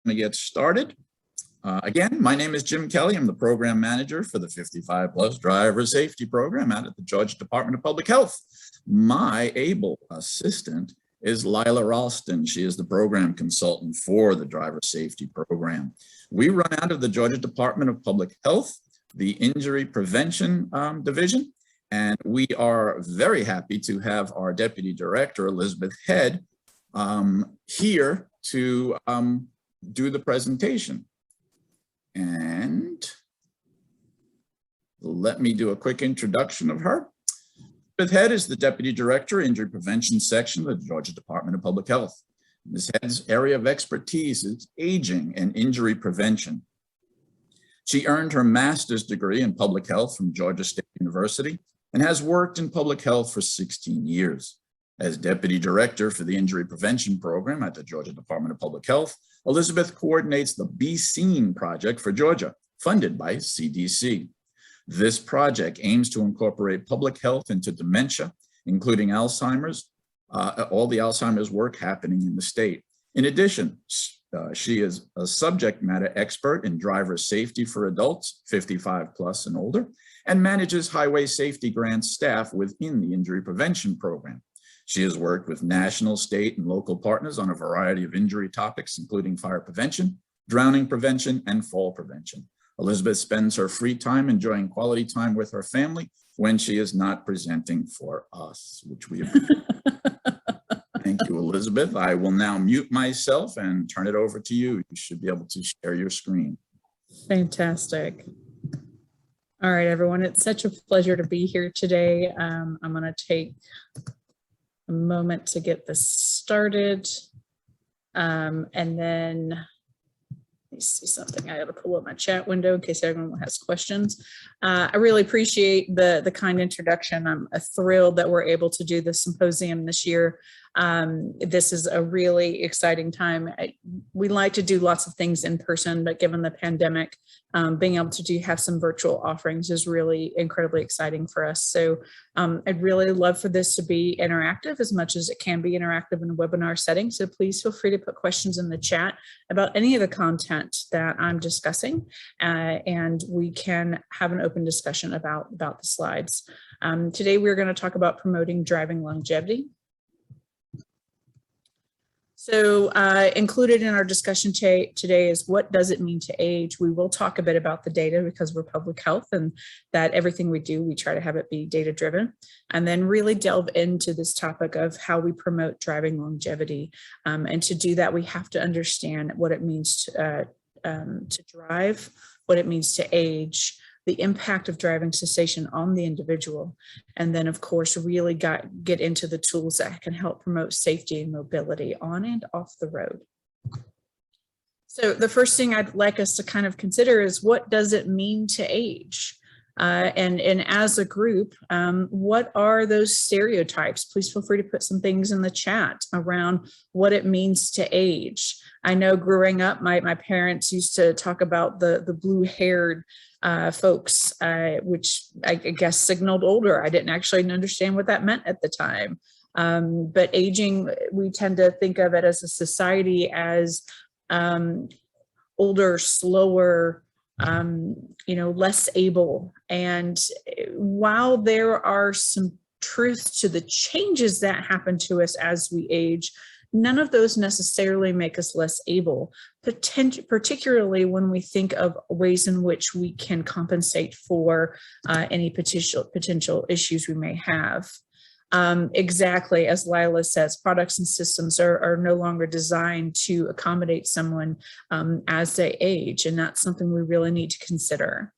to get started. Again, my name is Jim Kelly. I'm the program manager for the 55 Plus Driver Safety Program out at the Georgia Department of Public Health. My able assistant is Lila Ralston. She is the program consultant for the Driver Safety Program. We run out of the Georgia Department of Public Health, the Injury Prevention Division, and we are very happy to have our Deputy Director, Elizabeth Head, here to do the presentation. And let me do a quick introduction of her. Elizabeth Head is the Deputy Director, Injury Prevention Section of the Georgia Department of Public Health. Ms. Head's area of expertise is aging and injury prevention. She earned her master's degree in public health from Georgia State University and has worked in public health for 16 years. As Deputy Director for the Injury Prevention Program at the Georgia Department of Public Health, Elizabeth coordinates the Be Seen project for Georgia, funded by CDC. This project aims to incorporate public health into dementia, including Alzheimer's, all the Alzheimer's work happening in the state. In addition, she is a subject matter expert in driver safety for adults 55 plus and older, and manages highway safety grant staff within the Injury Prevention Program. She has worked with national, state, and local partners on a variety of injury topics, including fire prevention, drowning prevention, and fall prevention. Elizabeth spends her free time enjoying quality time with her family when she is not presenting for us, which we appreciate. Thank you, Elizabeth. I will now mute myself and turn it over to you. You should be able to share your screen. Fantastic. All right, everyone, it's such a pleasure to be here today. I'm going to take a moment to get this started. And then let me see something. I got to pull up my chat window in case everyone has questions. I really appreciate the kind introduction. I'm thrilled that we're able to do the symposium this year. This is a really exciting time. We like to do lots of things in person, but given the pandemic, being able to have some virtual offerings is really incredibly exciting for us. So I'd really love for this to be interactive as much as it can be interactive in a webinar setting. So please feel free to put questions in the chat about any of the content that I'm discussing, and we can have an open discussion about the slides. Today, we're going to talk about promoting driving longevity. So included in our discussion today is what does it mean to age? We will talk a bit about the data because we're public health, and that everything we do, we try to have it be data driven, and then really delve into this topic of how we promote driving longevity. And to do that, we have to understand what it means to drive, what it means to age, the impact of driving cessation on the individual, and then of course really get into the tools that can help promote safety and mobility on and off the road. So the first thing I'd like us to kind of consider is, what does it mean to age? And as a group, what are those stereotypes? Please feel free to put some things in the chat around what it means to age. I know growing up, my parents used to talk about the blue-haired folks, which I guess signaled older. I didn't actually understand what that meant at the time. But aging, we tend to think of it as a society as older, slower, less able. And while there are some truths to the changes that happen to us as we age, none of those necessarily make us less able, particularly when we think of ways in which we can compensate for any potential issues we may have. Exactly as Lila says, products and systems are no longer designed to accommodate someone as they age, and that's something we really need to consider.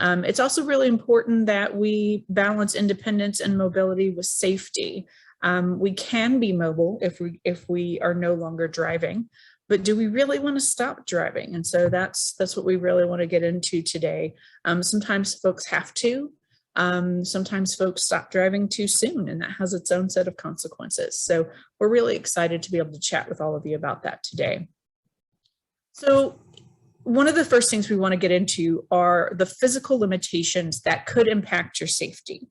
It's also really important that we balance independence and mobility with safety. We can be mobile if we are no longer driving, but do we really want to stop driving? And so that's what we really want to get into today. Sometimes folks have to. Sometimes folks stop driving too soon, and that has its own set of consequences. So we're really excited to be able to chat with all of you about that today. So one of the first things we want to get into are the physical limitations that could impact your safety.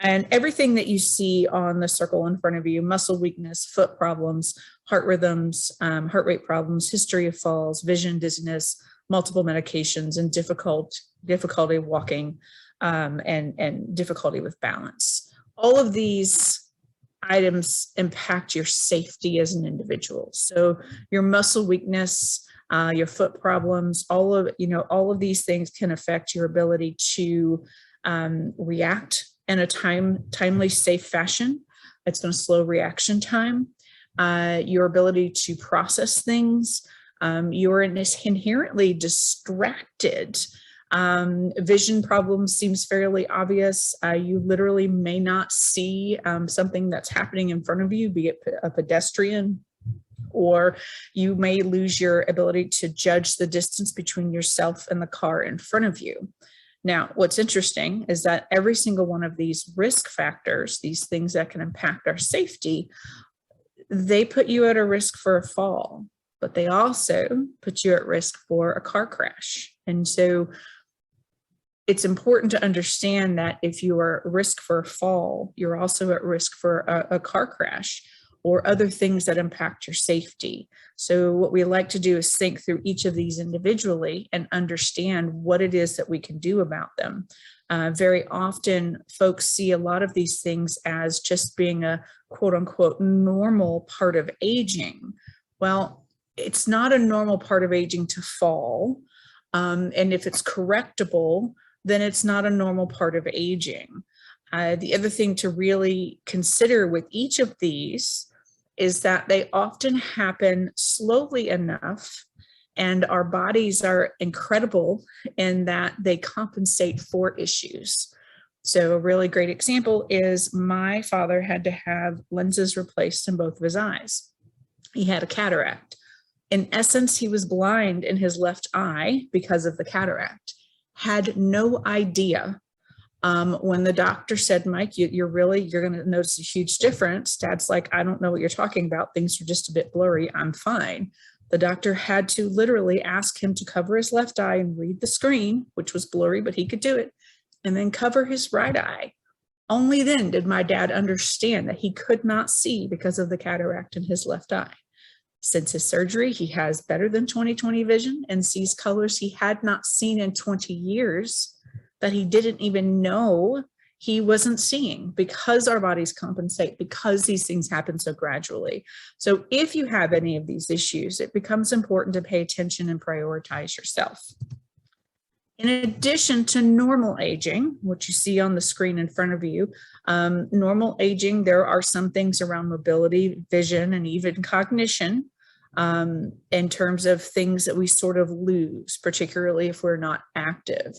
And everything that you see on the circle in front of you, muscle weakness, foot problems, heart rhythms, heart rate problems, history of falls, vision, dizziness, multiple medications, and difficulty walking, and difficulty with balance. All of these items impact your safety as an individual. So your muscle weakness, your foot problems, all of these things can affect your ability to react in a timely, safe fashion. It's going to slow reaction time, your ability to process things. You're inherently distracted. Vision problems seems fairly obvious. You literally may not see something that's happening in front of you, be it a pedestrian, or you may lose your ability to judge the distance between yourself and the car in front of you. Now, what's interesting is that every single one of these risk factors, these things that can impact our safety, they put you at a risk for a fall, but they also put you at risk for a car crash. And so it's important to understand that if you are at risk for a fall, you're also at risk for a car crash or other things that impact your safety. So what we like to do is think through each of these individually and understand what it is that we can do about them. Very often folks see a lot of these things as just being a quote unquote normal part of aging. Well, it's not a normal part of aging to fall. And if it's correctable, then it's not a normal part of aging. The other thing to really consider with each of these is that they often happen slowly enough, and our bodies are incredible in that they compensate for issues. So a really great example is my father had to have lenses replaced in both of his eyes. He had a cataract. In essence, he was blind in his left eye because of the cataract. Had no idea. When the doctor said, Mike, you're going to notice a huge difference. Dad's like, I don't know what you're talking about. Things are just a bit blurry. I'm fine. The doctor had to literally ask him to cover his left eye and read the screen, which was blurry, but he could do it, and then cover his right eye. Only then did my dad understand that he could not see because of the cataract in his left eye. Since his surgery, he has better than 20/20 vision and sees colors he had not seen in 20 years that he didn't even know he wasn't seeing, because our bodies compensate, because these things happen so gradually. So if you have any of these issues, it becomes important to pay attention and prioritize yourself. In addition to normal aging, what you see on the screen in front of you, normal aging, there are some things around mobility, vision, and even cognition in terms of things that we sort of lose, particularly if we're not active.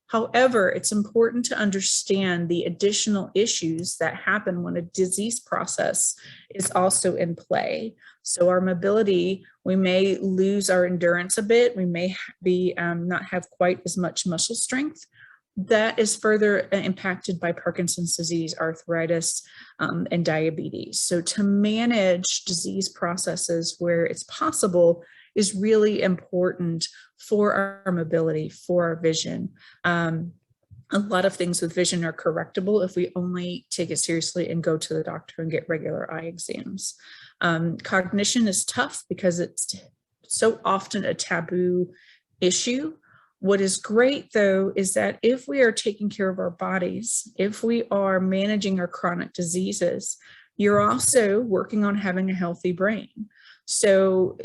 However, it's important to understand the additional issues that happen when a disease process is also in play. So our mobility, we may lose our endurance a bit. We may be not have quite as much muscle strength. That is further impacted by Parkinson's disease, arthritis, and diabetes. So to manage disease processes where it's possible is really important for our mobility, for our vision. A lot of things with vision are correctable if we only take it seriously and go to the doctor and get regular eye exams. Cognition is tough because it's so often a taboo issue. What is great, though, is that if we are taking care of our bodies, if we are managing our chronic diseases, you're also working on having a healthy brain. So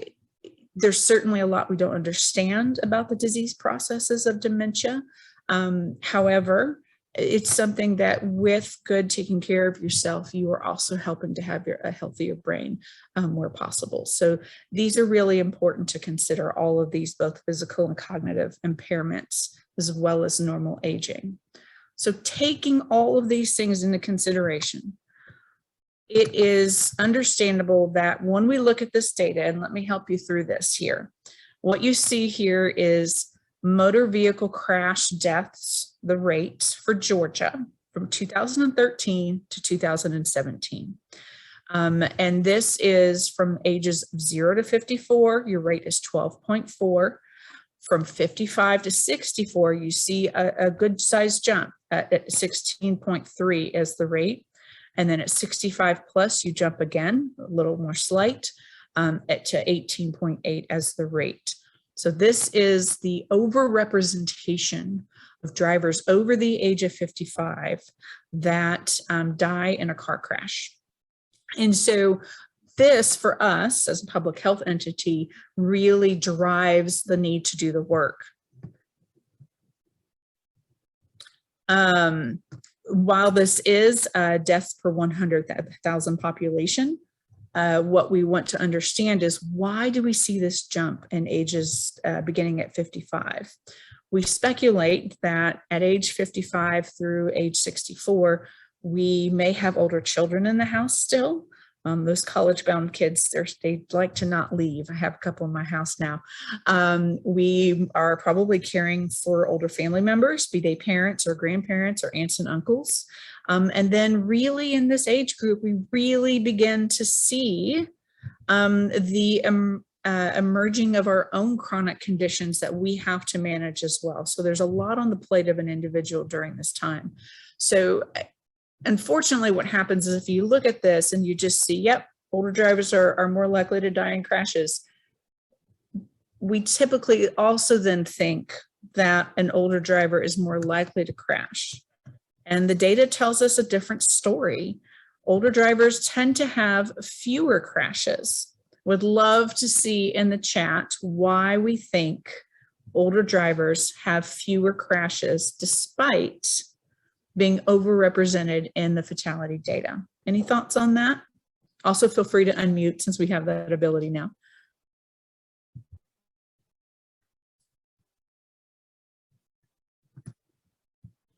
there's certainly a lot we don't understand about the disease processes of dementia. However, it's something that with good taking care of yourself, you are also helping to have a healthier brain where possible. So these are really important to consider, all of these, both physical and cognitive impairments, as well as normal aging. So taking all of these things into consideration, it is understandable that when we look at this data, and let me help you through this here, what you see here is motor vehicle crash deaths, the rates for Georgia from 2013 to 2017. And this is from ages 0 to 54, your rate is 12.4. From 55 to 64, you see a good sized jump at 16.3 as the rate. And then at 65 plus, you jump again, a little more slight, to 18.8 as the rate. So this is the overrepresentation of drivers over the age of 55 that die in a car crash. And so this, for us as a public health entity, really drives the need to do the work. While this is deaths per 100,000 population, what we want to understand is, why do we see this jump in ages beginning at 55? We speculate that at age 55 through age 64, we may have older children in the house still. Those college-bound kids, they like to not leave. I have a couple in my house now. We are probably caring for older family members, be they parents or grandparents or aunts and uncles. And then really in this age group, we really begin to see the emerging of our own chronic conditions that we have to manage as well. So there's a lot on the plate of an individual during this time. So unfortunately, what happens is, if you look at this and you just see, yep, older drivers are more likely to die in crashes, we typically also then think that an older driver is more likely to crash. And the data tells us a different story. Older drivers tend to have fewer crashes. Would love to see in the chat why we think older drivers have fewer crashes despite being overrepresented in the fatality data. Any thoughts on that? Also, feel free to unmute since we have that ability now.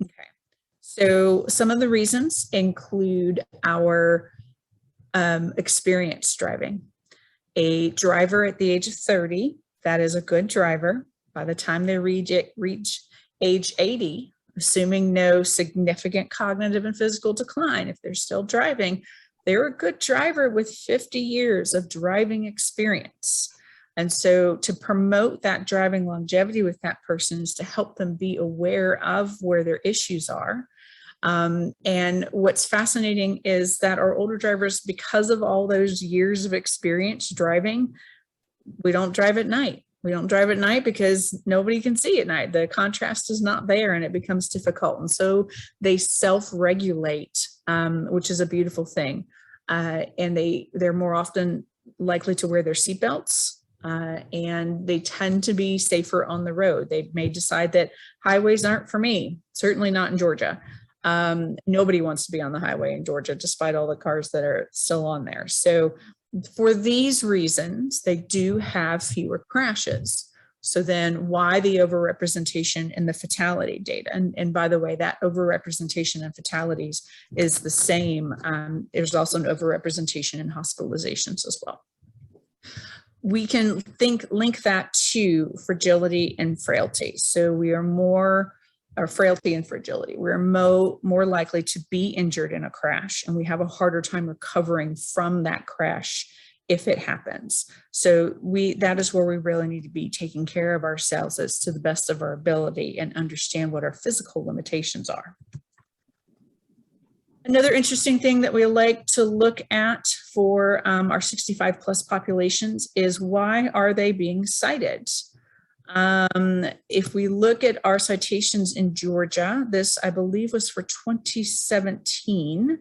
Okay, so some of the reasons include our experience driving. A driver at the age of 30, that is a good driver. By the time they reach age 80, assuming no significant cognitive and physical decline, if they're still driving, they're a good driver with 50 years of driving experience. And so to promote that driving longevity with that person is to help them be aware of where their issues are. And what's fascinating is that our older drivers, because of all those years of experience driving, we don't drive at night. We don't drive at night because nobody can see at night. The contrast is not there and it becomes difficult. And so they self-regulate, which is a beautiful thing. And they're more often likely to wear their seatbelts, and they tend to be safer on the road. They may decide that highways aren't for me, certainly not in Georgia. Nobody wants to be on the highway in Georgia, despite all the cars that are still on there. So for these reasons, they do have fewer crashes. So then why the overrepresentation in the fatality data? And by the way, that overrepresentation in fatalities is the same. There's also an overrepresentation in hospitalizations as well. We can link that to fragility and frailty. So we are more, or frailty and fragility, we're more likely to be injured in a crash, and we have a harder time recovering from that crash if it happens. So that is where we really need to be taking care of ourselves as to the best of our ability and understand what our physical limitations are. Another interesting thing that we like to look at for our 65 plus populations is, why are they being cited? If we look at our citations in Georgia, this I believe was for 2017,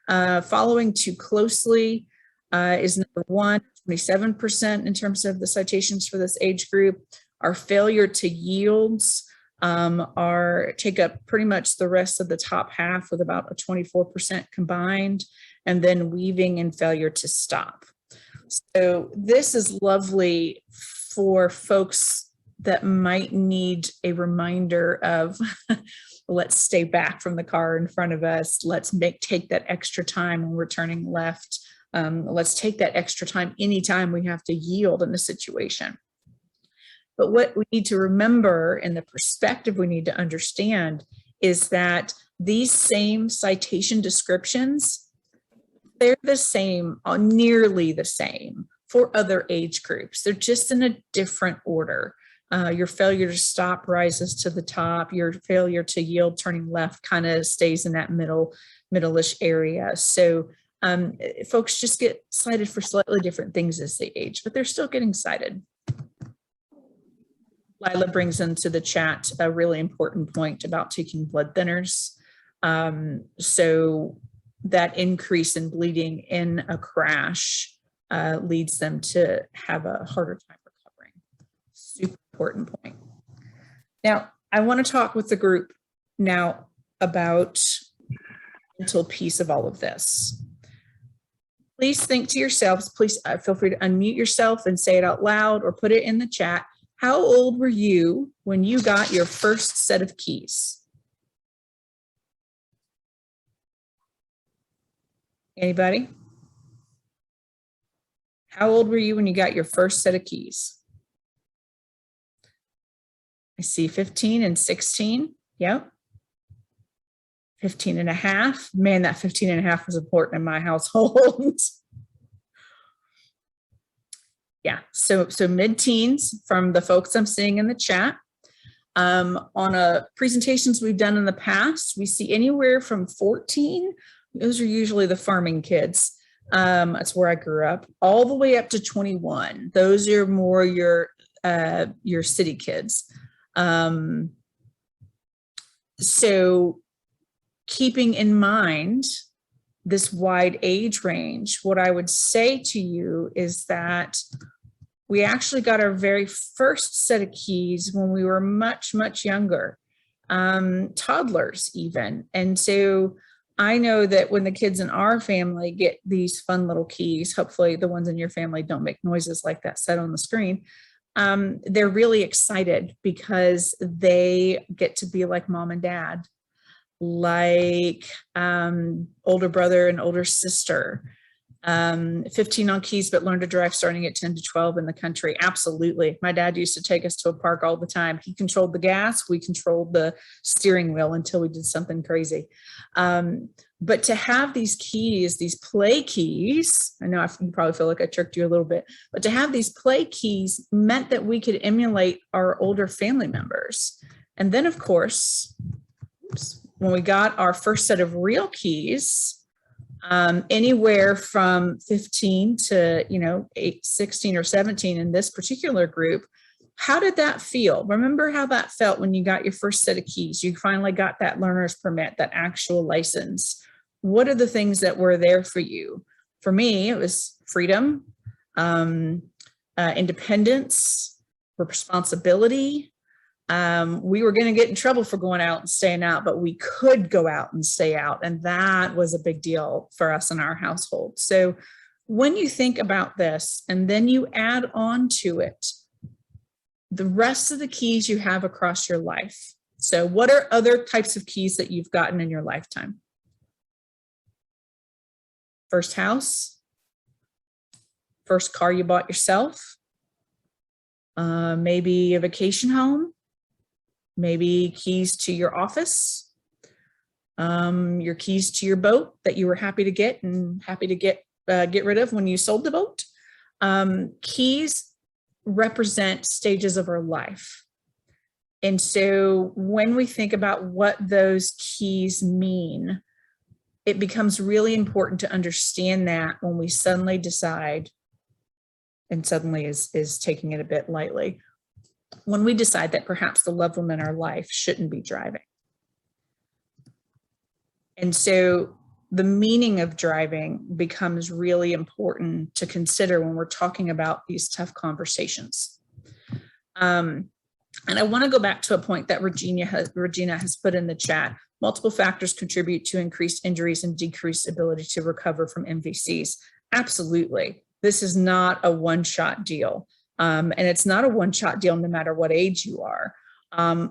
following too closely is number one, 27% in terms of the citations for this age group. Our failure to yields take up pretty much the rest of the top half, with about a 24% combined, and then weaving and failure to stop. So this is lovely for folks that might need a reminder of let's stay back from the car in front of us. Let's take that extra time when we're turning left. Let's take that extra time anytime we have to yield in a situation. But what we need to remember, and the perspective we need to understand, is that these same citation descriptions, they're the same, nearly the same for other age groups. They're just in a different order. Your failure to stop rises to the top. Your failure to yield turning left kind of stays in that middle-ish area. So folks just get cited for slightly different things as they age, but they're still getting cited. Lila brings into the chat a really important point about taking blood thinners. So that increase in bleeding in a crash leads them to have a harder time recovering. Super important point. Now, I want to talk with the group now about the mental piece of all of this. Please think to yourselves, please feel free to unmute yourself and say it out loud or put it in the chat. How old were you when you got your first set of keys? Anybody? How old were you when you got your first set of keys? I see 15 and 16. Yep. 15 and a half. Man, that 15 and a half was important in my household. Yeah, so mid-teens from the folks I'm seeing in the chat. On presentations we've done in the past, we see anywhere from 14, those are usually the farming kids. That's where I grew up, all the way up to 21. Those are more your city kids. So keeping in mind this wide age range, what I would say to you is that we actually got our very first set of keys when we were much, much younger, toddlers even. And so I know that when the kids in our family get these fun little keys, hopefully the ones in your family don't make noises like that said on the screen, they're really excited because they get to be like mom and dad, like older brother and older sister. 15 on keys, but learn to drive starting at 10 to 12 in the country. Absolutely. My dad used to take us to a park all the time. He controlled the gas. We controlled the steering wheel until we did something crazy. But to have these keys, these play keys, I know you probably feel like I tricked you a little bit, but to have these play keys meant that we could emulate our older family members. And then of course, when we got our first set of real keys, anywhere from 15 to 16 or 17 in this particular group, how did that feel? Remember how that felt when you got your first set of keys? You finally got that learner's permit, that actual license. What are the things that were there for you? For me, it was freedom, independence, responsibility. We were going to get in trouble for going out and staying out, but we could go out and stay out. And that was a big deal for us in our household. So when you think about this, and then you add on to it the rest of the keys you have across your life. So what are other types of keys that you've gotten in your lifetime? First house, first car you bought yourself, maybe a vacation home, maybe keys to your office, your keys to your boat that you were happy to get and happy to get rid of when you sold the boat. Keys represent stages of our life. And so when we think about what those keys mean, it becomes really important to understand that when we suddenly decide, and suddenly is taking it a bit lightly, when we decide that perhaps the loved one in our life shouldn't be driving. And so the meaning of driving becomes really important to consider when we're talking about these tough conversations. And I want to go back to a point that Regina has put in the chat. Multiple factors contribute to increased injuries and decreased ability to recover from MVCs. Absolutely. This is not a one-shot deal. And it's not a one-shot deal no matter what age you are.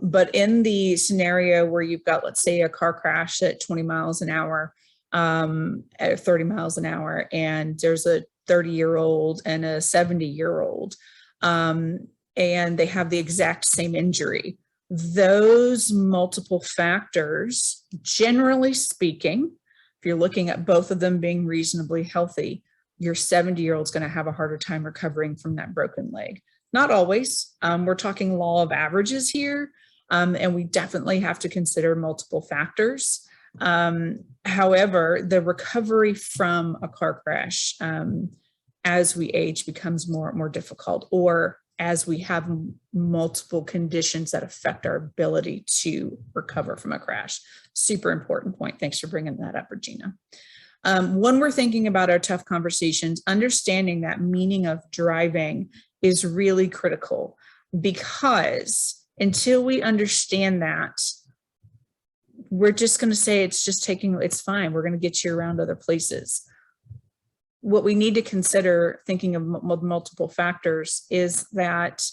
But in the scenario where you've got, let's say, a car crash at 20 miles an hour, at 30 miles an hour, and there's a 30-year-old and a 70-year-old, and they have the exact same injury. Those multiple factors, generally speaking, if you're looking at both of them being reasonably healthy, your 70-year-old is going to have a harder time recovering from that broken leg. Not always. We're talking law of averages here, and we definitely have to consider multiple factors. However, the recovery from a car crash as we age becomes more and more difficult, or as we have multiple conditions that affect our ability to recover from a crash. Super important point. Thanks for bringing that up, Regina. When we're thinking about our tough conversations, understanding that meaning of driving is really critical, because until we understand that, we're just going to say it's fine. We're going to get you around other places. What we need to consider, thinking of multiple factors, is that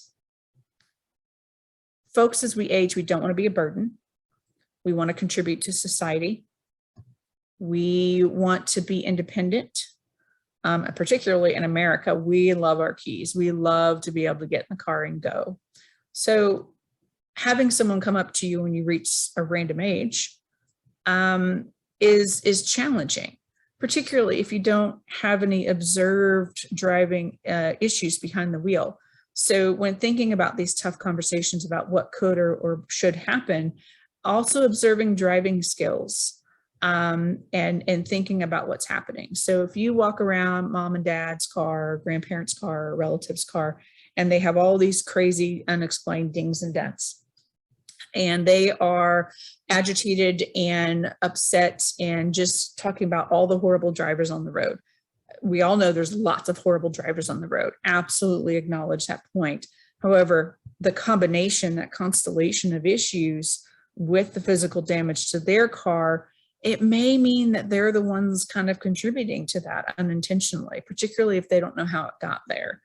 folks, as we age, we don't want to be a burden. We want to contribute to society. We want to be independent. Particularly in America, we love our keys. We love to be able to get in the car and go. So having someone come up to you when you reach a random age is challenging, particularly if you don't have any observed driving issues behind the wheel. So when thinking about these tough conversations about what could or should happen, also observing driving skills and thinking about what's happening. So if you walk around mom and dad's car, grandparents' car, relatives' car, and they have all these crazy unexplained dings and dents, and they are agitated and upset and just talking about all the horrible drivers on the road. We all know there's lots of horrible drivers on the road. Absolutely acknowledge that point. However, the combination, that constellation of issues with the physical damage to their car, it may mean that they're the ones kind of contributing to that unintentionally, particularly if they don't know how it got there.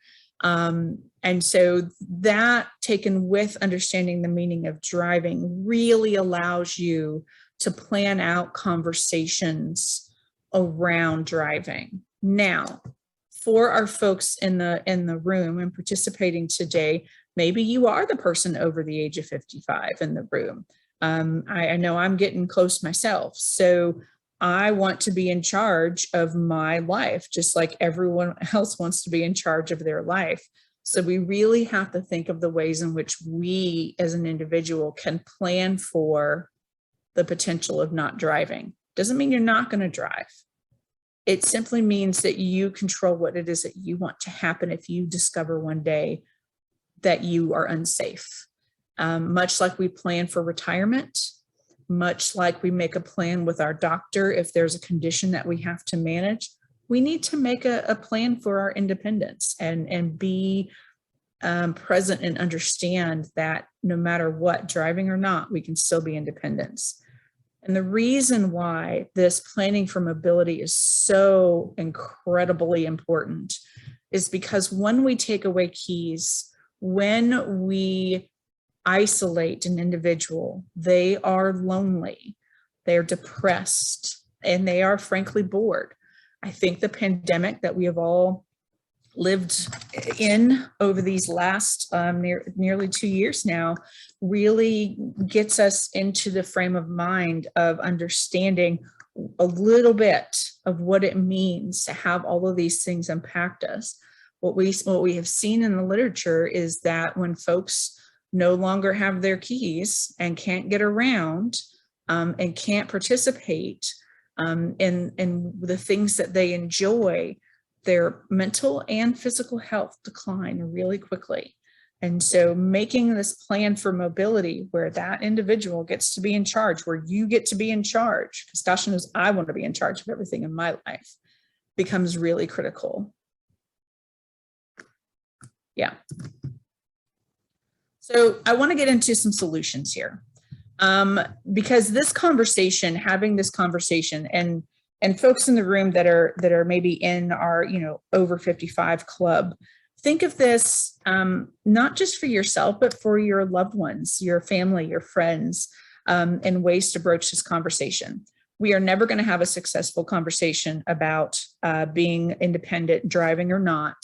And so that, taken with understanding the meaning of driving, really allows you to plan out conversations around driving. Now, for our folks in the room and participating today, maybe you are the person over the age of 55 in the room. I know I'm getting close myself, so I want to be in charge of my life, just like everyone else wants to be in charge of their life. So we really have to think of the ways in which we as an individual can plan for the potential of not driving. Doesn't mean you're not going to drive. It simply means that you control what it is that you want to happen if you discover one day that you are unsafe. Much like we plan for retirement, much like we make a plan with our doctor if there's a condition that we have to manage, we need to make a plan for our independence and be present and understand that no matter what, driving or not, we can still be independent. And the reason why this planning for mobility is so incredibly important is because when we take away keys, when we isolate an individual, they are lonely, they're depressed, and they are frankly bored. I think the pandemic that we have all lived in over these last nearly 2 years now really gets us into the frame of mind of understanding a little bit of what it means to have all of these things impact us. What we have seen in the literature is that when folks no longer have their keys and can't get around and can't participate in the things that they enjoy, their mental and physical health decline really quickly. And so making this plan for mobility where that individual gets to be in charge, where you get to be in charge, because gosh knows I want to be in charge of everything in my life, becomes really critical. Yeah. So I want to get into some solutions here, because this conversation, having this conversation, and folks in the room that are maybe in our over 55 club, think of this not just for yourself, but for your loved ones, your family, your friends, and ways to broach this conversation. We are never going to have a successful conversation about being independent, driving or not,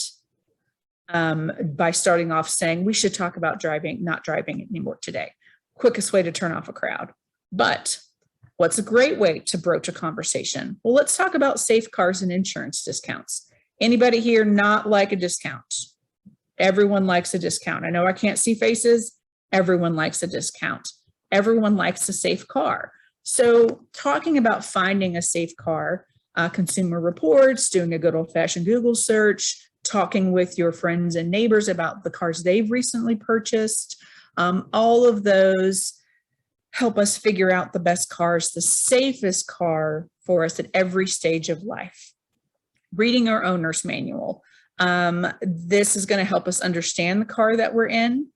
by starting off saying we should talk about driving, not driving anymore today. Quickest way to turn off a crowd. But what's a great way to broach a conversation? Well, let's talk about safe cars and insurance discounts. Anybody here not like a discount? Everyone likes a discount. I know I can't see faces. Everyone likes a discount. Everyone likes a safe car. So talking about finding a safe car, consumer reports, doing a good old-fashioned Google search, talking with your friends and neighbors about the cars they've recently purchased, all of those help us figure out the best cars, the safest car for us at every stage of life. Reading our owner's manual. This is going to help us understand the car that we're in.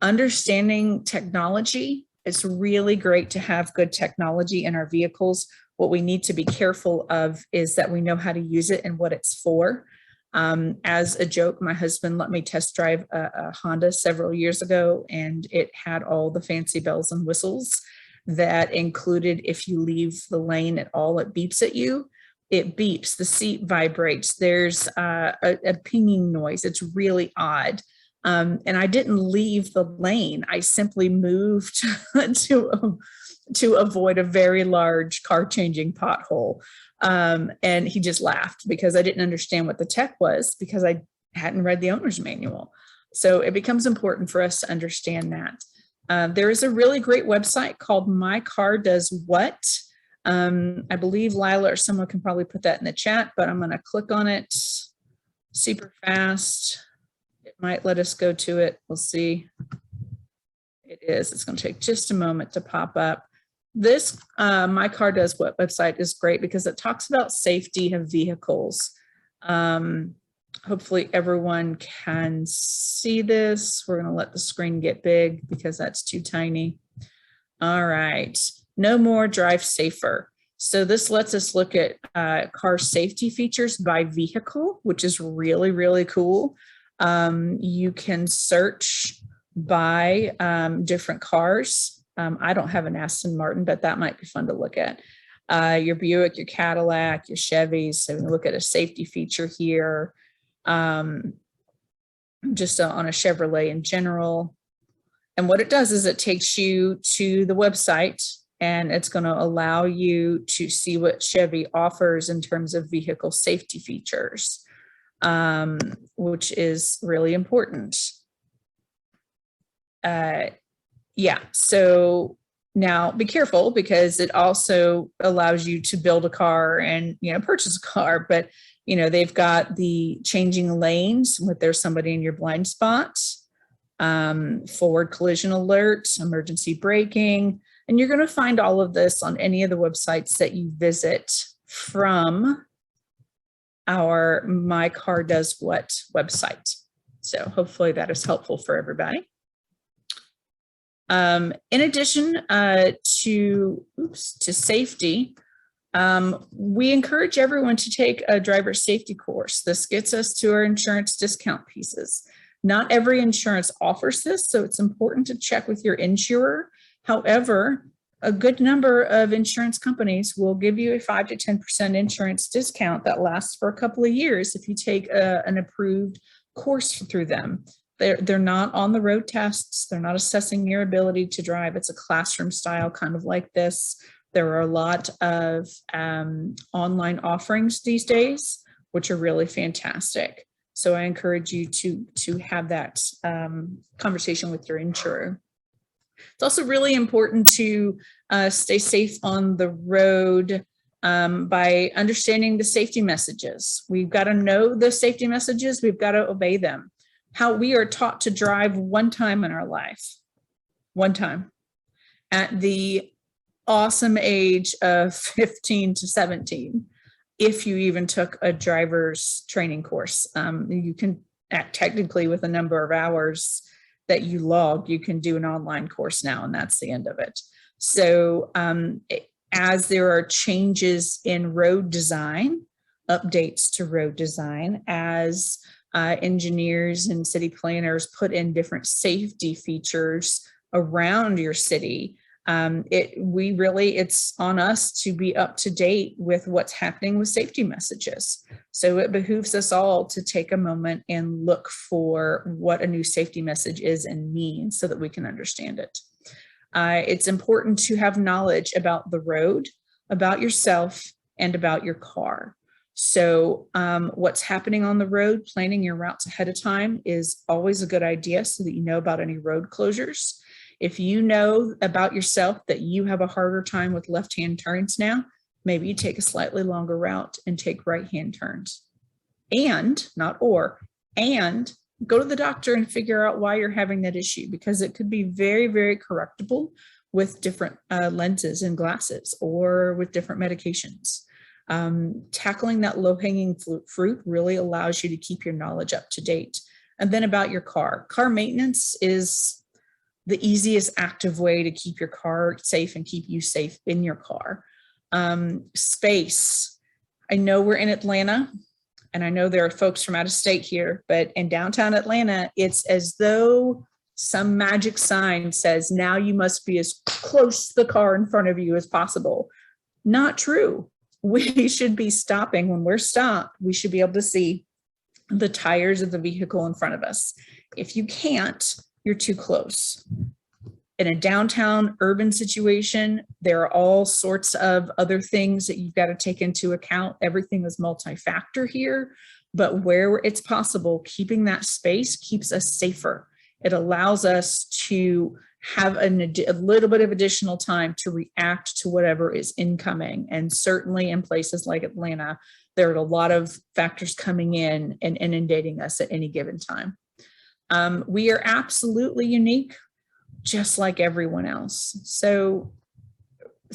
Understanding technology. It's really great to have good technology in our vehicles. What we need to be careful of is that we know how to use it and what it's for. As a joke, my husband let me test drive a Honda several years ago, and it had all the fancy bells and whistles that included if you leave the lane at all, it beeps at you. It beeps, the seat vibrates, there's a pinging noise. It's really odd. And I didn't leave the lane. I simply moved to avoid a very large car changing pothole. And he just laughed because I didn't understand what the tech was because I hadn't read the owner's manual. So it becomes important for us to understand that. There is a really great website called My Car Does What. I believe Lila or someone can probably put that in the chat, but I'm going to click on it super fast. It might let us go to it. We'll see. It is. It's going to take just a moment to pop up. This My Car Does What website is great because it talks about safety of vehicles. Hopefully everyone can see this. We're going to let the screen get big because that's too tiny. All right. No More, Drive Safer. So this lets us look at car safety features by vehicle, which is really, really cool. You can search by different cars. I don't have an Aston Martin, but that might be fun to look at. Your Buick, your Cadillac, your Chevys. So we look at a safety feature here, just on a Chevrolet in general. And what it does is it takes you to the website and it's going to allow you to see what Chevy offers in terms of vehicle safety features, which is really important. Yeah, so now be careful because it also allows you to build a car and, purchase a car, but, they've got the changing lanes with there's somebody in your blind spot, forward collision alert, emergency braking, and you're going to find all of this on any of the websites that you visit from our My Car Does What website. So hopefully that is helpful for everybody. In addition to safety, we encourage everyone to take a driver safety course. This gets us to our insurance discount pieces. Not every insurance offers this, so it's important to check with your insurer. However, a good number of insurance companies will give you a 5 to 10% insurance discount that lasts for a couple of years if you take an approved course through them. They're not on the road tests. They're not assessing your ability to drive. It's a classroom style, kind of like this. There are a lot of online offerings these days, which are really fantastic. So I encourage you to have that conversation with your insurer. It's also really important to stay safe on the road by understanding the safety messages. We've got to know the safety messages. We've got to obey them. How we are taught to drive one time in our life, one time, at the awesome age of 15 to 17. If you even took a driver's training course, you can technically with a number of hours that you log, you can do an online course now, and that's the end of it. So as there are changes in road design, updates to road design, as engineers and city planners put in different safety features around your city, it's on us to be up to date with what's happening with safety messages. So it behooves us all to take a moment and look for what a new safety message is and means so that we can understand it. It's important to have knowledge about the road, about yourself, and about your car. So what's happening on the road, planning your routes ahead of time is always a good idea so that you know about any road closures. If you know about yourself that you have a harder time with left-hand turns now, maybe you take a slightly longer route and take right-hand turns. And, not or, and go to the doctor and figure out why you're having that issue, because it could be very, very correctable with different lenses and glasses or with different medications. Tackling that low-hanging fruit really allows you to keep your knowledge up to date. And then about your car. Car maintenance is the easiest active way to keep your car safe and keep you safe in your car. Space. I know we're in Atlanta, and I know there are folks from out of state here, but in downtown Atlanta, it's as though some magic sign says, now you must be as close to the car in front of you as possible. Not true. We should be stopping. When we're stopped, we should be able to see the tires of the vehicle in front of us. If you can't, you're too close. In a downtown urban situation, there are all sorts of other things that you've got to take into account. Everything is multi-factor here, but where it's possible, keeping that space keeps us safer. It allows us to have a little bit of additional time to react to whatever is incoming. And certainly in places like Atlanta, there are a lot of factors coming in and inundating us at any given time. We are absolutely unique, just like everyone else. So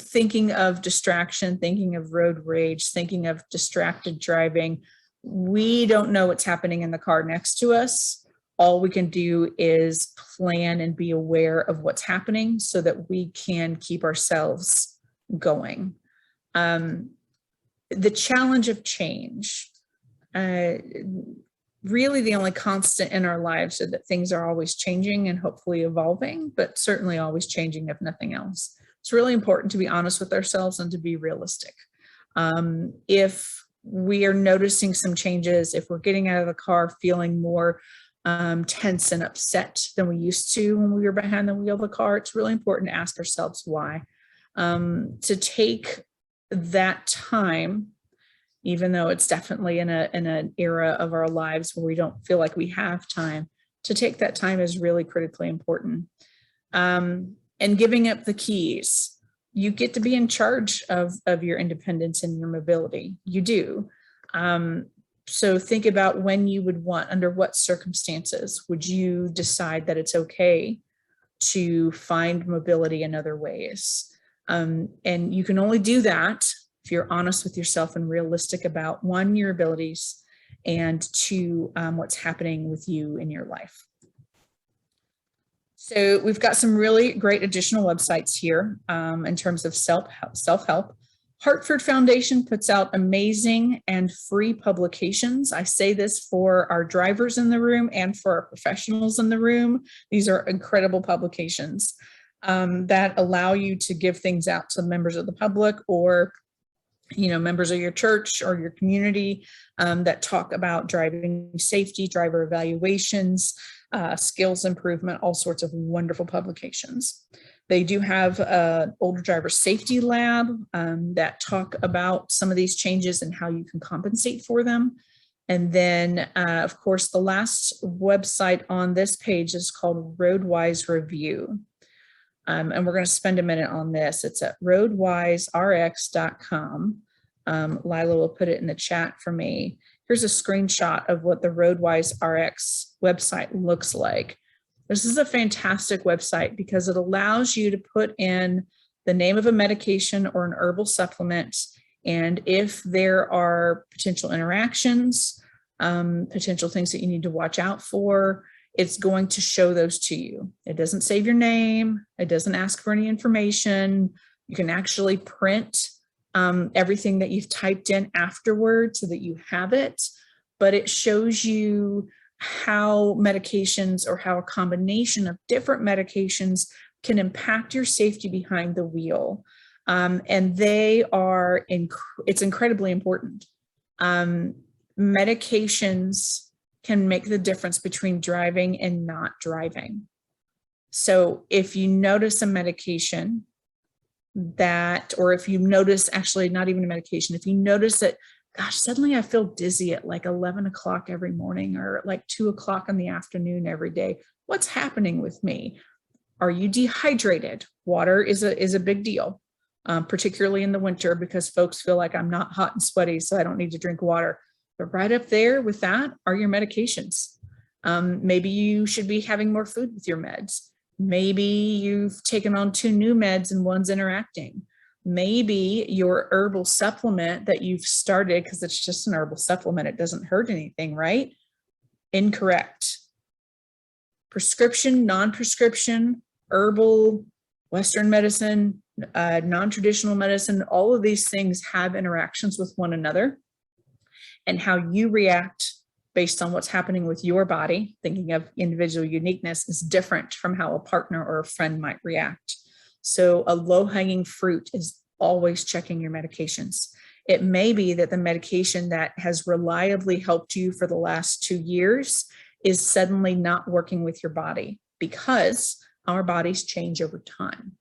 thinking of distraction, thinking of road rage, thinking of distracted driving, we don't know what's happening in the car next to us. All we can do is plan and be aware of what's happening so that we can keep ourselves going. The challenge of change. Really the only constant in our lives is that things are always changing and hopefully evolving, but certainly always changing if nothing else. It's really important to be honest with ourselves and to be realistic. If we are noticing some changes, if we're getting out of the car feeling more tense and upset than we used to when we were behind the wheel of the car, it's really important to ask ourselves why. To take that time, even though it's definitely in an era of our lives where we don't feel like we have time, to take that time is really critically important. And giving up the keys. You get to be in charge of your independence and your mobility. You do. So think about when you would want, under what circumstances would you decide that it's okay to find mobility in other ways? And you can only do that if you're honest with yourself and realistic about, one, your abilities, and two, what's happening with you in your life. So we've got some really great additional websites here in terms of self-help. Hartford Foundation puts out amazing and free publications. I say this for our drivers in the room and for our professionals in the room. These are incredible publications that allow you to give things out to members of the public or members of your church or your community that talk about driving safety, driver evaluations, skills improvement, all sorts of wonderful publications. They do have an older driver safety lab that talk about some of these changes and how you can compensate for them. And then, of course, the last website on this page is called Roadwise Review. And we're going to spend a minute on this. It's at roadwiserx.com. Lila will put it in the chat for me. Here's a screenshot of what the Roadwise RX website looks like. This is a fantastic website because it allows you to put in the name of a medication or an herbal supplement. And if there are potential interactions, potential things that you need to watch out for, it's going to show those to you. It doesn't save your name. It doesn't ask for any information. You can actually print everything that you've typed in afterward so that you have it, but it shows you how medications or how a combination of different medications can impact your safety behind the wheel. And they are, it's incredibly important. Medications can make the difference between driving and not driving. So if you notice a medication that, or if you notice, actually not even a medication, if you notice that gosh, suddenly I feel dizzy at like 11 o'clock every morning or like 2 o'clock in the afternoon every day. What's happening with me? Are you dehydrated? Water is a big deal, particularly in the winter because folks feel like I'm not hot and sweaty, so I don't need to drink water. But right up there with that are your medications. Maybe you should be having more food with your meds. Maybe you've taken on 2 new meds and one's interacting. Maybe your herbal supplement that you've started, because it's just an herbal supplement, it doesn't hurt anything, right? Incorrect. Prescription, non-prescription, herbal, Western medicine, non-traditional medicine, all of these things have interactions with one another. And how you react based on what's happening with your body, thinking of individual uniqueness, is different from how a partner or a friend might react. So a low-hanging fruit is always checking your medications. It may be that the medication that has reliably helped you for the last 2 years is suddenly not working with your body because our bodies change over time.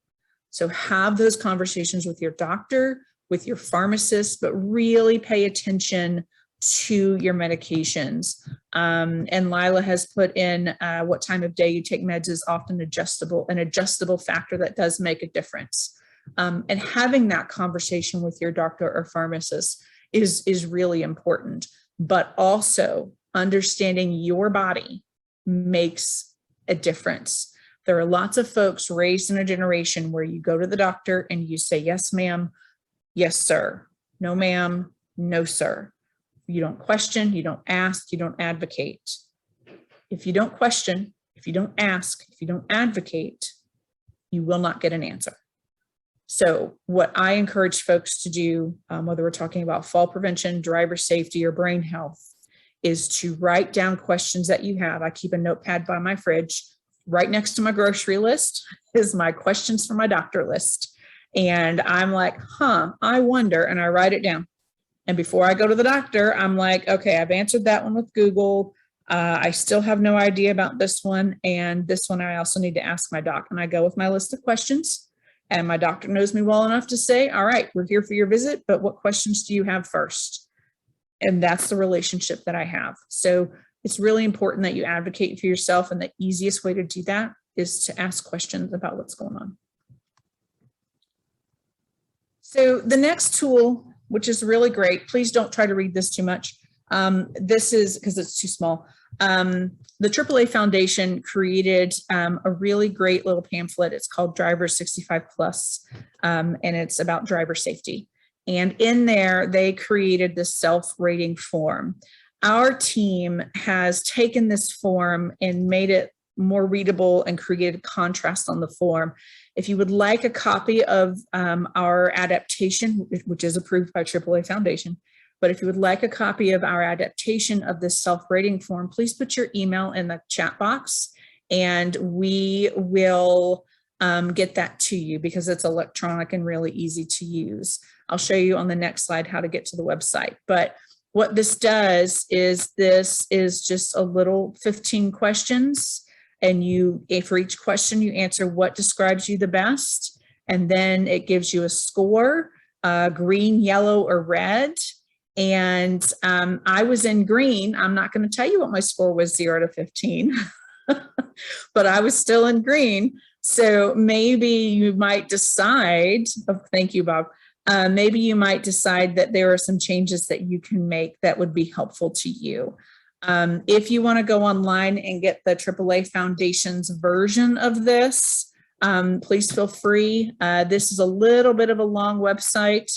So have those conversations with your doctor, with your pharmacist, but really pay attention to your medications. And Lila has put in what time of day you take meds is often an adjustable factor that does make a difference. And having that conversation with your doctor or pharmacist is really important, but also understanding your body makes a difference. There are lots of folks raised in a generation where you go to the doctor and you say, yes, ma'am, yes, sir, no, ma'am, no, sir. You don't question, you don't ask, you don't advocate. If you don't question, if you don't ask, if you don't advocate, you will not get an answer. So what I encourage folks to do, whether we're talking about fall prevention, driver safety, or brain health, is to write down questions that you have. I keep a notepad by my fridge. Right next to my grocery list is my questions for my doctor list. And I'm like, I wonder, and I write it down. And before I go to the doctor, I'm like, okay, I've answered that one with Google. I still have no idea about this one. And this one, I also need to ask my doc. And I go with my list of questions. And my doctor knows me well enough to say, all right, we're here for your visit, but what questions do you have first? And that's the relationship that I have. So it's really important that you advocate for yourself. And the easiest way to do that is to ask questions about what's going on. So the next tool, which is really great. Please don't try to read this too much. This is because it's too small. The AAA Foundation created a really great little pamphlet. It's called Driver 65 Plus, and it's about driver safety. And in there, they created this self-rating form. Our team has taken this form and made it more readable and created contrast on the form. If you would like a copy of our adaptation, which is approved by AAA Foundation, but if you would like a copy of our adaptation of this self-rating form, please put your email in the chat box and we will get that to you because it's electronic and really easy to use. I'll show you on the next slide how to get to the website. But what this does is this is just a little 15 questions. And for each question, you answer what describes you the best. And then it gives you a score, green, yellow, or red. And I was in green. I'm not going to tell you what my score was, 0 to 15, but I was still in green. So maybe you might decide, thank you, Bob. Maybe you might decide that there are some changes that you can make that would be helpful to you. If you want to go online and get the AAA Foundation's version of this, please feel free. This is a little bit of a long website,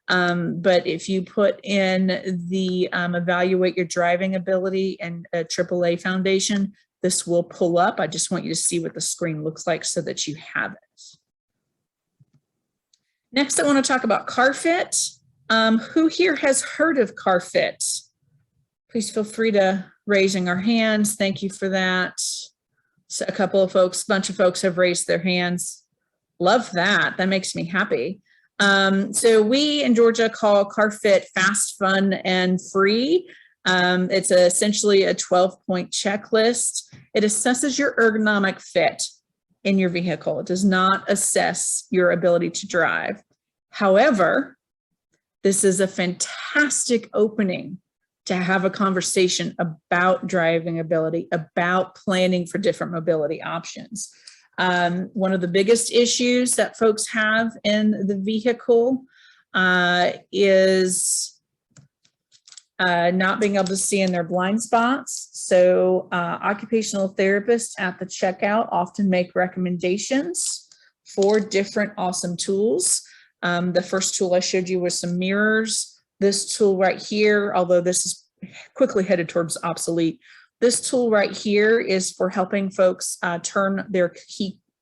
but if you put in the evaluate your driving ability and AAA Foundation, this will pull up. I just want you to see what the screen looks like so that you have it. Next, I want to talk about CarFit. Who here has heard of CarFit? Please feel free to raising our hands. Thank you for that. So a bunch of folks have raised their hands. Love that. That makes me happy. So we in Georgia call CarFit fast, fun, and free. It's essentially a 12-point checklist. It assesses your ergonomic fit in your vehicle. It does not assess your ability to drive. However, This is a fantastic opening to have a conversation about driving ability, about planning for different mobility options. One of the biggest issues that folks have in the vehicle is not being able to see in their blind spots. So occupational therapists at the checkout often make recommendations for different awesome tools. The first tool I showed you was some mirrors. This tool right here, although this is quickly headed towards obsolete, this tool right here is for helping folks turn their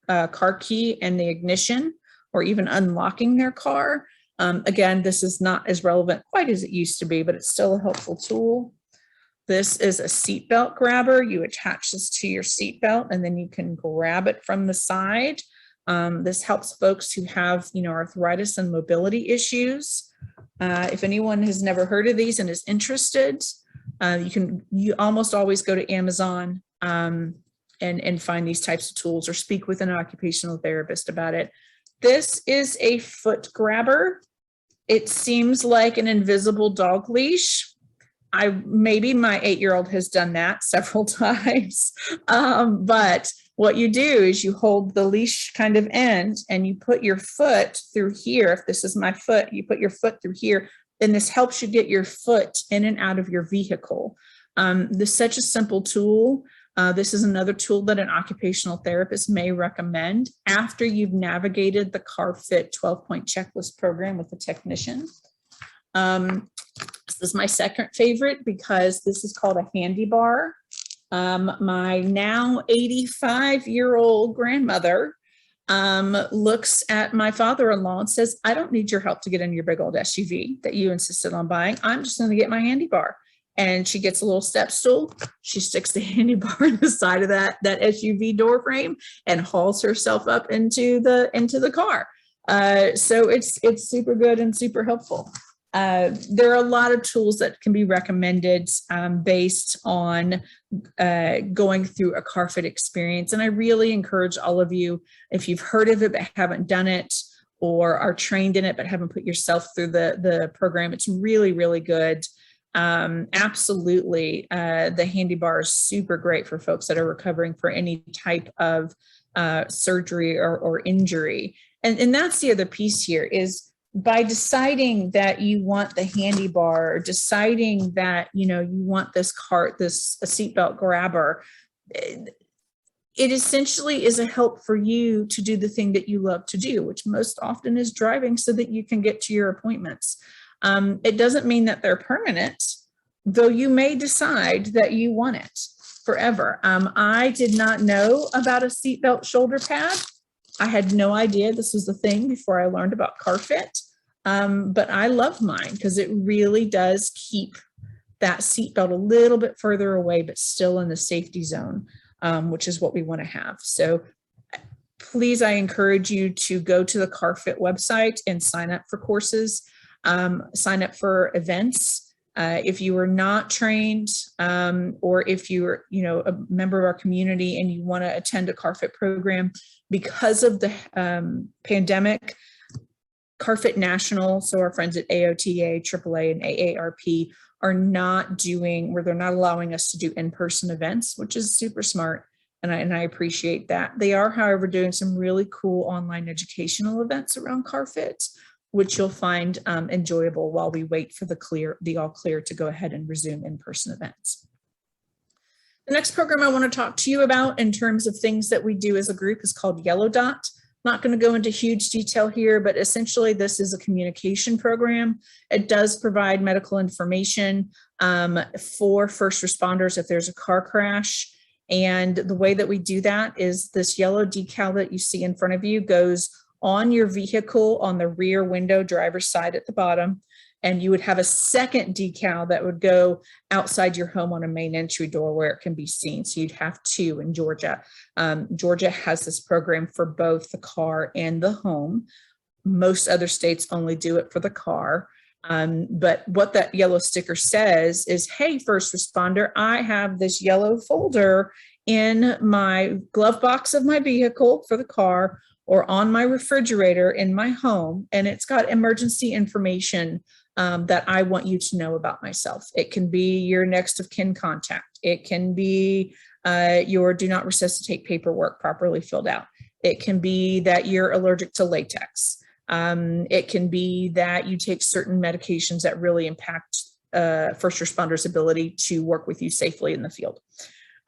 car key in the ignition or even unlocking their car. Again, this is not as relevant quite as it used to be, but it's still a helpful tool. This is a seatbelt grabber. You attach this to your seatbelt and then you can grab it from the side. This helps folks who have, arthritis and mobility issues. If anyone has never heard of these and is interested, you almost always go to Amazon and find these types of tools or speak with an occupational therapist about it. This is a foot grabber. It seems like an invisible dog leash. Maybe my 8-year-old has done that several times. But what you do is you hold the leash kind of end and you put your foot through here. If this is my foot, you put your foot through here, and this helps you get your foot in and out of your vehicle. This is such a simple tool. This is another tool that an occupational therapist may recommend after you've navigated the CarFit 12-point checklist program with a technician. This is my second favorite because this is called a handy bar. My now 85-year-old grandmother looks at my father-in-law and says, I don't need your help to get in your big old SUV that you insisted on buying. I'm just going to get my handy bar. And she gets a little step stool. She sticks the handy bar in the side of that SUV door frame and hauls herself up into the car. So it's super good and super helpful. There are a lot of tools that can be recommended based on going through a CarFit experience. And I really encourage all of you, if you've heard of it but haven't done it, or are trained in it but haven't put yourself through the program, it's really, really good. Absolutely. The handy bar is super great for folks that are recovering for any type of surgery or injury. And that's the other piece here is, by deciding that you want the handy bar, or deciding that, you want this seatbelt grabber, it essentially is a help for you to do the thing that you love to do, which most often is driving so that you can get to your appointments. It doesn't mean that they're permanent, though you may decide that you want it forever. I did not know about a seatbelt shoulder pad. I had no idea this was a thing before I learned about CarFit, but I love mine because it really does keep that seatbelt a little bit further away, but still in the safety zone, which is what we want to have. So please, I encourage you to go to the CarFit website and sign up for courses, sign up for events. If you are not trained, or if you're, a member of our community and you want to attend a CarFit program, because of the pandemic, CarFit National, so our friends at AOTA, AAA, and AARP are not doing, where they're not allowing us to do in-person events, which is super smart, and I appreciate that. They are, however, doing some really cool online educational events around CarFit, which you'll find enjoyable while we wait for the all clear to go ahead and resume in-person events. The next program I want to talk to you about in terms of things that we do as a group is called Yellow Dot. I'm not going to go into huge detail here, but essentially this is a communication program. It does provide medical information for first responders if there's a car crash. And the way that we do that is this yellow decal that you see in front of you goes on your vehicle on the rear window driver's side at the bottom. And you would have a second decal that would go outside your home on a main entry door where it can be seen. So you'd have two in Georgia. Georgia has this program for both the car and the home. Most other states only do it for the car. But what that yellow sticker says is, hey, first responder, I have this yellow folder in my glove box of my vehicle for the car, or on my refrigerator in my home, and it's got emergency information that I want you to know about myself. It can be your next of kin contact. It can be your do not resuscitate paperwork properly filled out. It can be that you're allergic to latex. It can be that you take certain medications that really impact first responders' ability to work with you safely in the field.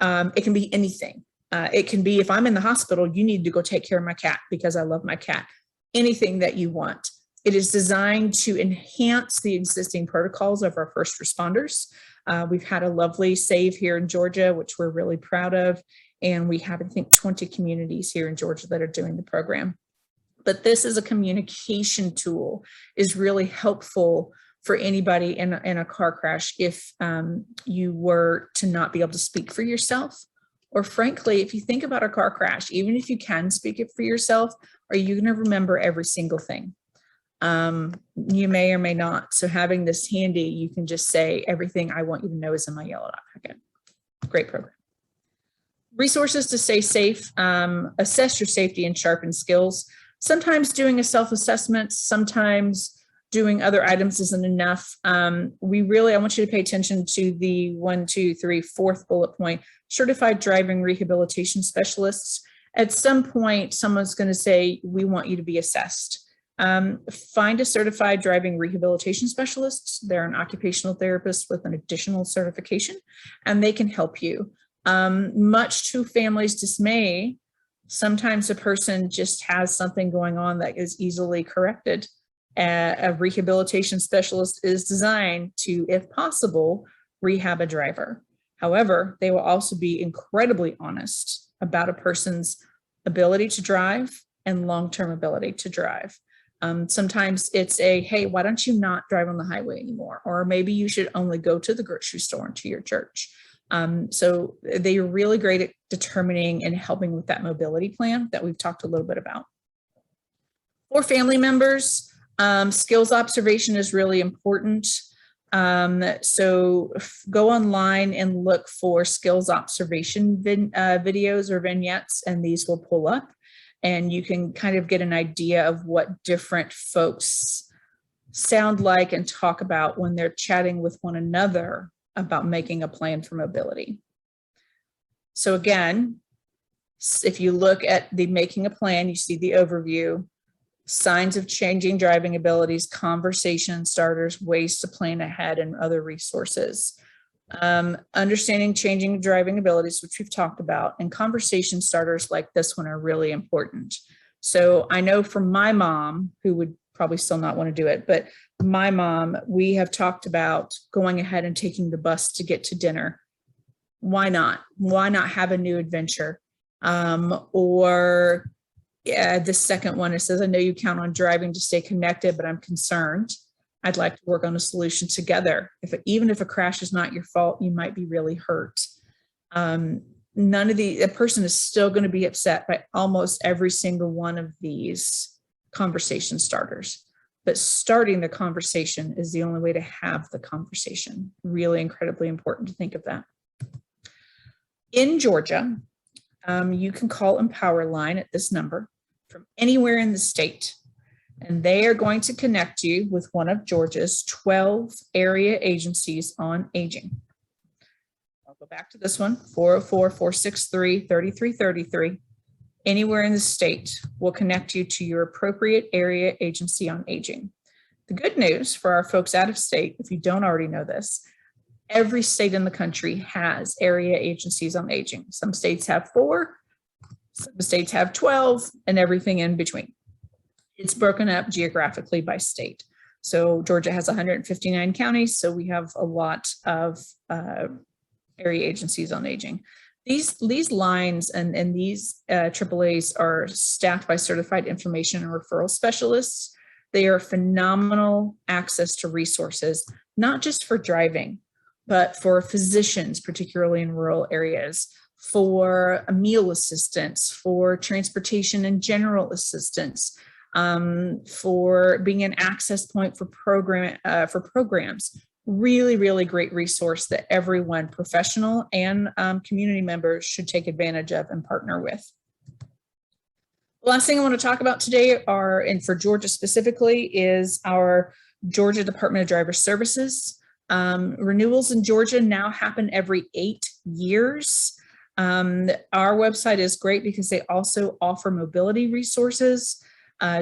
It can be anything. It can be if I'm in the hospital, you need to go take care of my cat because I love my cat. Anything that you want. It is designed to enhance the existing protocols of our first responders. We've had a lovely save here in Georgia, which we're really proud of. And we have, I think, 20 communities here in Georgia that are doing the program. But this is a communication tool, is really helpful for anybody in a car crash if you were to not be able to speak for yourself. Or frankly, if you think about a car crash, even if you can speak it for yourself, are you going to remember every single thing? You may or may not. So having this handy, you can just say everything I want you to know is in my yellow dot packet. Great program. Resources to stay safe, assess your safety and sharpen skills. Sometimes doing a self-assessment, sometimes doing other items isn't enough. I want you to pay attention to the 1, 2, 3, 4th bullet point, certified driving rehabilitation specialists. At some point, someone's going to say, we want you to be assessed. Find a certified driving rehabilitation specialist. They're an occupational therapist with an additional certification, and they can help you. Much to families' dismay, sometimes a person just has something going on that is easily corrected. A rehabilitation specialist is designed to, if possible, rehab a driver. However, they will also be incredibly honest about a person's ability to drive and long-term ability to drive. Sometimes it's a, hey, why don't you not drive on the highway anymore? Or maybe you should only go to the grocery store and to your church. So they are really great at determining and helping with that mobility plan that we've talked a little bit about. For family members, skills observation is really important. So go online and look for skills observation videos or vignettes, and these will pull up. And you can kind of get an idea of what different folks sound like and talk about when they're chatting with one another about making a plan for mobility. So again, if you look at the making a plan, you see the overview, signs of changing driving abilities, conversation starters, ways to plan ahead, and other resources. Understanding changing driving abilities, which we've talked about, and conversation starters like this one are really important. So I know from my mom, who would probably still not want to do it, but my mom, we have talked about going ahead and taking the bus to get to dinner. Why not? Why not have a new adventure? Or the second one, it says, I know you count on driving to stay connected, but I'm concerned. I'd like to work on a solution together. Even if a crash is not your fault, you might be really hurt. A person is still going to be upset by almost every single one of these conversation starters. But starting the conversation is the only way to have the conversation. Really incredibly important to think of that. In Georgia, you can call Empower Line at this number from anywhere in the state. And they are going to connect you with one of Georgia's 12 area agencies on aging. I'll go back to this one, 404-463-3333. Anywhere in the state will connect you to your appropriate area agency on aging. The good news for our folks out of state, if you don't already know this, every state in the country has area agencies on aging. Some states have 4, some states have 12, and everything in between. It's broken up geographically by state. So Georgia has 159 counties, so we have a lot of area agencies on aging. These lines and these AAAs are staffed by certified information and referral specialists. They are phenomenal access to resources, not just for driving, but for physicians, particularly in rural areas, for meal assistance, for transportation and general assistance, for being an access point for programs. Really, really great resource that everyone, professional and community members, should take advantage of and partner with. The last thing I want to talk about today and for Georgia specifically is our Georgia Department of Driver Services. Renewals in Georgia now happen every 8 years. Our website is great because they also offer mobility resources,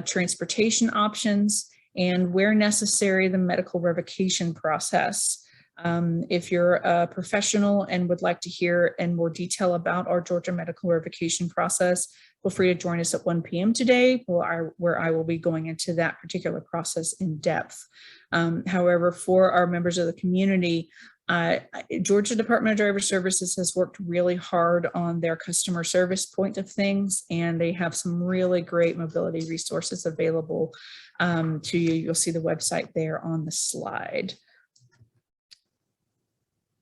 transportation options, and where necessary, the medical revocation process. If you're a professional and would like to hear in more detail about our Georgia medical revocation process, feel free to join us at 1 p.m. today, where I will be going into that particular process in depth. However, for our members of the community, Georgia Department of Driver Services has worked really hard on their customer service point of things, and they have some really great mobility resources available to you. You'll see the website there on the slide.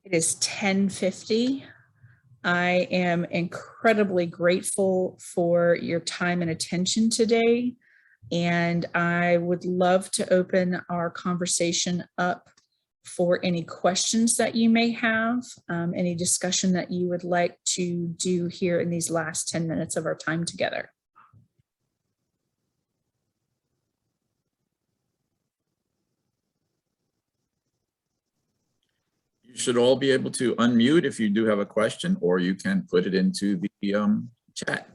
It is 10:50. I am incredibly grateful for your time and attention today, and I would love to open our conversation up for any questions that you may have, any discussion that you would like to do here in these last 10 minutes of our time together. You should all be able to unmute if you do have a question, or you can put it into the chat.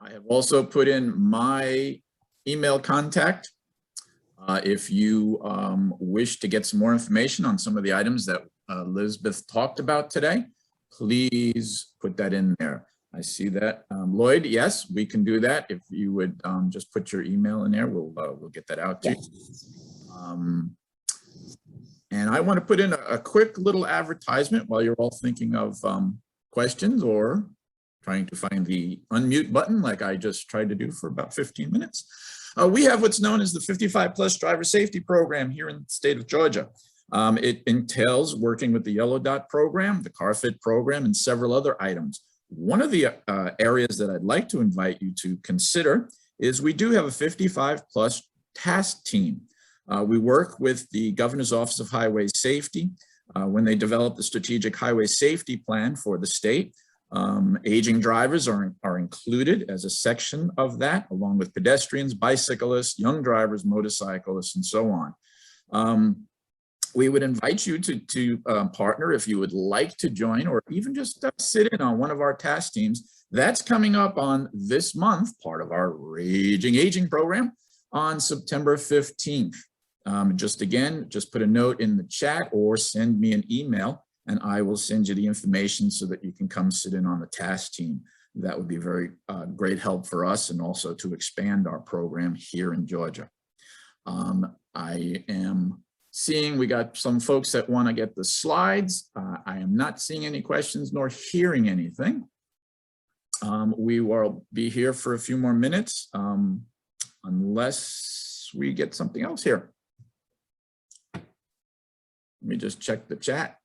I have also put in my email contact. If you wish to get some more information on some of the items that Elizabeth talked about today, please put that in there. I see that. Lloyd, yes, we can do that. If you would just put your email in there, we'll get that out to you. And I want to put in a quick little advertisement while you're all thinking of questions or trying to find the unmute button like I just tried to do for about 15 minutes. We have what's known as the 55+ driver safety program here in the state of Georgia. It entails working with the Yellow Dot program, the CarFit program, and several other items. One of the areas that I'd like to invite you to consider is we do have a 55+ task team. We work with the Governor's Office of Highway Safety when they develop the strategic highway safety plan for the state. Aging drivers are included as a section of that, along with pedestrians, bicyclists, young drivers, motorcyclists, and so on. We would invite you to partner if you would like to join, or even just sit in on one of our task teams. That's coming up on this month, part of our Raging Aging program on September 15th. Just put a note in the chat or send me an email, and I will send you the information so that you can come sit in on the task team. That would be very great help for us, and also to expand our program here in Georgia. I am seeing we got some folks that want to get the slides. I am not seeing any questions nor hearing anything. We will be here for a few more minutes unless we get something else here. Let me just check the chat.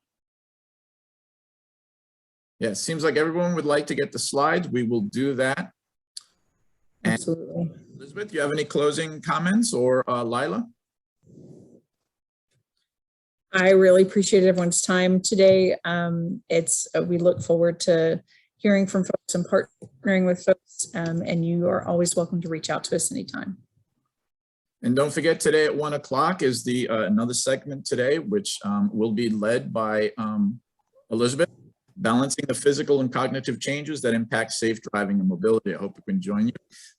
Yeah, it seems like everyone would like to get the slides. We will do that. Absolutely. And Elizabeth, do you have any closing comments, or Lila? I really appreciate everyone's time today. We look forward to hearing from folks and partnering with folks, and you are always welcome to reach out to us anytime. And don't forget, today at 1 o'clock is the another segment today, which will be led by Elizabeth, balancing the physical and cognitive changes that impact safe driving and mobility. I hope we can join you.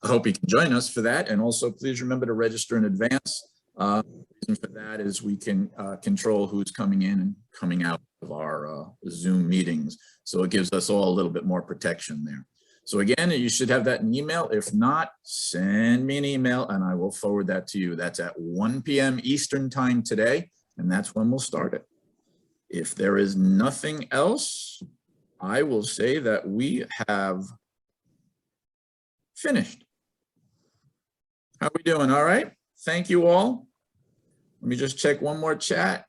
I hope you can join us for that. And also, please remember to register in advance. The reason for that is we can control who's coming in and coming out of our Zoom meetings. So it gives us all a little bit more protection there. So again, you should have that in email. If not, send me an email and I will forward that to you. That's at 1 p.m. Eastern time today, and that's when we'll start it. If there is nothing else, I will say that we have finished. How are we doing? All right. Thank you all. Let me just check one more chat.